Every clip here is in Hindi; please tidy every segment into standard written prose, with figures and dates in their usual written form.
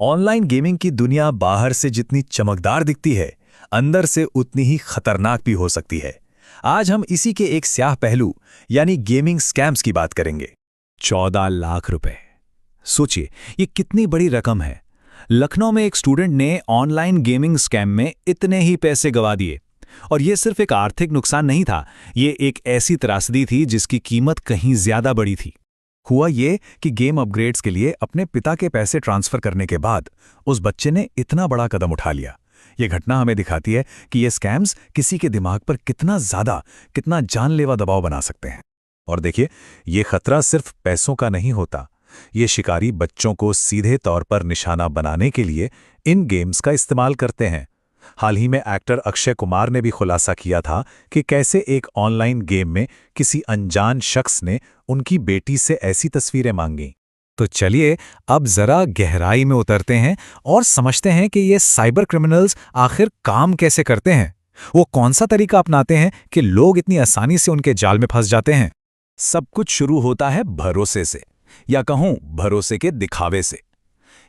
ऑनलाइन गेमिंग की दुनिया बाहर से जितनी चमकदार दिखती है, अंदर से उतनी ही खतरनाक भी हो सकती है। आज हम इसी के एक स्याह पहलू यानी गेमिंग स्कैम्स की बात करेंगे। 14 लाख रुपए, सोचिए ये कितनी बड़ी रकम है। लखनऊ में एक स्टूडेंट ने ऑनलाइन गेमिंग स्कैम में इतने ही पैसे गंवा दिए। और ये सिर्फ एक आर्थिक नुकसान नहीं था, ये एक ऐसी त्रासदी थी जिसकी कीमत कहीं ज्यादा बड़ी थी। हुआ ये कि गेम अपग्रेड्स के लिए अपने पिता के पैसे ट्रांसफर करने के बाद उस बच्चे ने इतना बड़ा कदम उठा लिया। ये घटना हमें दिखाती है कि ये स्कैम्स किसी के दिमाग पर कितना जानलेवा दबाव बना सकते हैं। और देखिए, ये खतरा सिर्फ पैसों का नहीं होता। ये शिकारी बच्चों को सीधे तौर पर निशाना बनाने के लिए इन गेम्स का इस्तेमाल करते हैं। हाल ही में एक्टर अक्षय कुमार ने भी खुलासा किया था कि कैसे एक ऑनलाइन गेम में किसी अनजान शख्स ने उनकी बेटी से ऐसी तस्वीरें मांगी। तो चलिए अब जरा गहराई में उतरते हैं और समझते हैं कि ये साइबर क्रिमिनल्स आखिर काम कैसे करते हैं। वो कौन सा तरीका अपनाते हैं कि लोग इतनी आसानी से उनके जाल में फंस जाते हैं। सब कुछ शुरू होता है भरोसे से, या कहूं भरोसे के दिखावे से।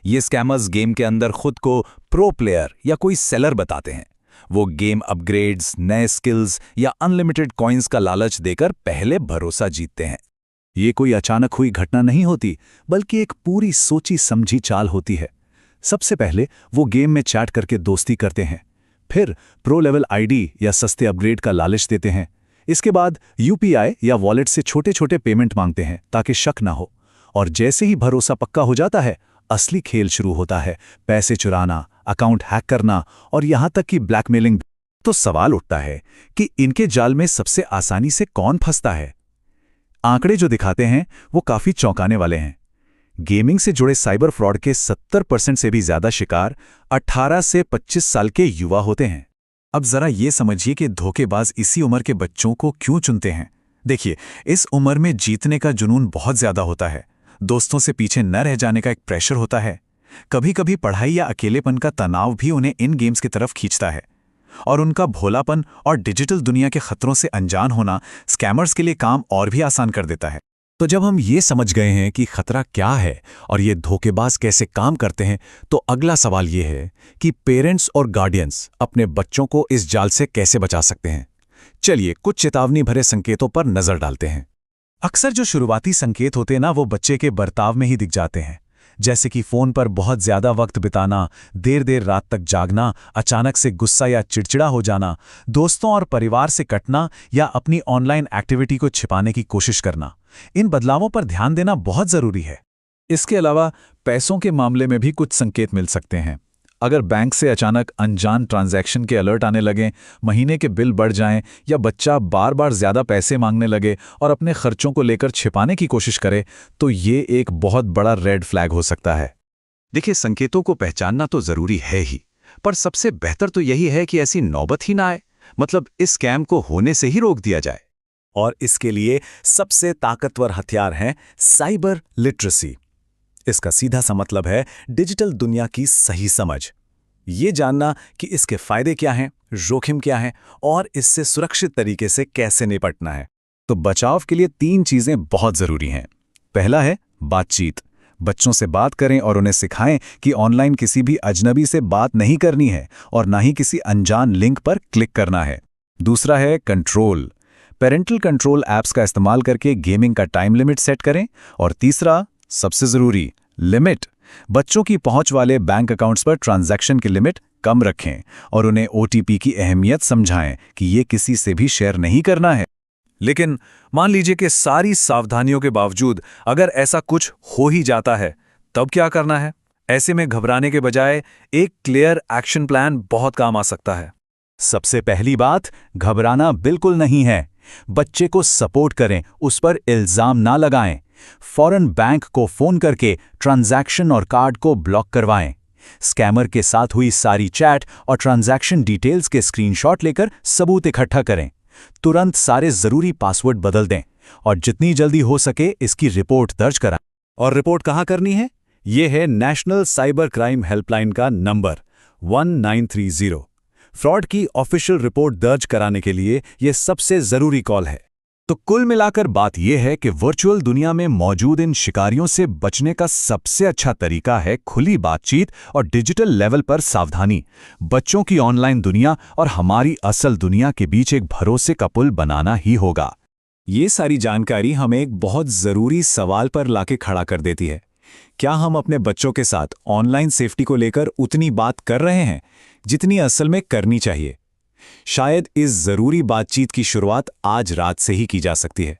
ये स्कैमर्स गेम के अंदर खुद को प्रो प्लेयर या कोई सेलर बताते हैं। वो गेम अपग्रेड्स, नए स्किल्स या अनलिमिटेड कॉइन्स का लालच देकर पहले भरोसा जीतते हैं। ये कोई अचानक हुई घटना नहीं होती, बल्कि एक पूरी सोची समझी चाल होती है। सबसे पहले वो गेम में चैट करके दोस्ती करते हैं, फिर प्रो लेवल आईडी या सस्ते अपग्रेड का लालच देते हैं। इसके बाद यूपीआई या वॉलेट से छोटे छोटे पेमेंट मांगते हैं ताकि शक ना हो। और जैसे ही भरोसा पक्का हो जाता है, असली खेल शुरू होता है। पैसे चुराना, अकाउंट हैक करना और यहां तक कि ब्लैकमेलिंग। तो सवाल उठता है कि इनके जाल में सबसे आसानी से कौन फंसता है। आंकड़े जो दिखाते हैं वो काफी चौंकाने वाले हैं। गेमिंग से जुड़े साइबर फ्रॉड के 70% से भी ज्यादा शिकार 18 से 25 साल के युवा होते हैं। अब जरा ये समझिए कि धोखेबाज इसी उम्र के बच्चों को क्यों चुनते हैं। देखिए, इस उम्र में जीतने का जुनून बहुत ज्यादा होता है। दोस्तों से पीछे न रह जाने का एक प्रेशर होता है। कभी कभी पढ़ाई या अकेलेपन का तनाव भी उन्हें इन गेम्स की तरफ खींचता है। और उनका भोलापन और डिजिटल दुनिया के खतरों से अनजान होना स्कैमर्स के लिए काम और भी आसान कर देता है। तो जब हम ये समझ गए हैं कि खतरा क्या है और ये धोखेबाज कैसे काम करते हैं, तो अगला सवाल ये है कि पेरेंट्स और गार्डियंस अपने बच्चों को इस जाल से कैसे बचा सकते हैं। चलिए कुछ चेतावनी भरे संकेतों पर नजर डालते हैं। अक्सर जो शुरुआती संकेत होते हैं ना, वो बच्चे के बर्ताव में ही दिख जाते हैं। जैसे कि फोन पर बहुत ज्यादा वक्त बिताना, देर देर रात तक जागना, अचानक से गुस्सा या चिड़चिड़ा हो जाना, दोस्तों और परिवार से कटना या अपनी ऑनलाइन एक्टिविटी को छिपाने की कोशिश करना। इन बदलावों पर ध्यान देना बहुत जरूरी है। इसके अलावा पैसों के मामले में भी कुछ संकेत मिल सकते हैं। अगर बैंक से अचानक अनजान ट्रांजैक्शन के अलर्ट आने लगें, महीने के बिल बढ़ जाएं या बच्चा बार बार ज्यादा पैसे मांगने लगे और अपने खर्चों को लेकर छिपाने की कोशिश करे, तो ये एक बहुत बड़ा रेड फ्लैग हो सकता है। देखिए, संकेतों को पहचानना तो जरूरी है ही, पर सबसे बेहतर तो यही है कि ऐसी नौबत ही ना आए। मतलब इस स्कैम को होने से ही रोक दिया जाए। और इसके लिए सबसे ताकतवर हथियार है साइबर लिटरेसी। इसका सीधा सा मतलब है डिजिटल दुनिया की सही समझ। ये जानना कि इसके फायदे क्या हैं, जोखिम क्या हैं और इससे सुरक्षित तरीके से कैसे निपटना है। तो बचाव के लिए 3 चीजें बहुत जरूरी हैं। पहला है बातचीत। बच्चों से बात करें और उन्हें सिखाएं कि ऑनलाइन किसी भी अजनबी से बात नहीं करनी है और ना ही किसी अनजान लिंक पर क्लिक करना है। दूसरा है कंट्रोल। पेरेंटल कंट्रोल ऐप्स का इस्तेमाल करके गेमिंग का टाइम लिमिट सेट करें। और तीसरा, सबसे जरूरी, लिमिट। बच्चों की पहुंच वाले बैंक अकाउंट्स पर ट्रांजैक्शन की लिमिट कम रखें और उन्हें ओटीपी की अहमियत समझाएं कि ये किसी से भी शेयर नहीं करना है। लेकिन मान लीजिए कि सारी सावधानियों के बावजूद अगर ऐसा कुछ हो ही जाता है, तब क्या करना है? ऐसे में घबराने के बजाय एक क्लियर एक्शन प्लान बहुत काम आ सकता है। सबसे पहली बात, घबराना बिल्कुल नहीं है। बच्चे को सपोर्ट करें, उस पर इल्जाम ना लगाएं। फौरन बैंक को फोन करके ट्रांजैक्शन और कार्ड को ब्लॉक करवाएं। स्कैमर के साथ हुई सारी चैट और ट्रांजैक्शन डिटेल्स के स्क्रीनशॉट लेकर सबूत इकट्ठा करें। तुरंत सारे जरूरी पासवर्ड बदल दें और जितनी जल्दी हो सके इसकी रिपोर्ट दर्ज कराएं। और रिपोर्ट कहां करनी है? यह है नेशनल साइबर क्राइम हेल्पलाइन का नंबर 1930। फ्रॉड की ऑफिशियल रिपोर्ट दर्ज कराने के लिए यह सबसे जरूरी कॉल है। तो कुल मिलाकर बात यह है कि वर्चुअल दुनिया में मौजूद इन शिकारियों से बचने का सबसे अच्छा तरीका है खुली बातचीत और डिजिटल लेवल पर सावधानी। बच्चों की ऑनलाइन दुनिया और हमारी असल दुनिया के बीच एक भरोसे का पुल बनाना ही होगा। ये सारी जानकारी हमें एक बहुत ज़रूरी सवाल पर लाके खड़ा कर देती है। क्या हम अपने बच्चों के साथ ऑनलाइन सेफ्टी को लेकर उतनी बात कर रहे हैं जितनी असल में करनी चाहिए? शायद इस ज़रूरी बातचीत की शुरुआत आज रात से ही की जा सकती है।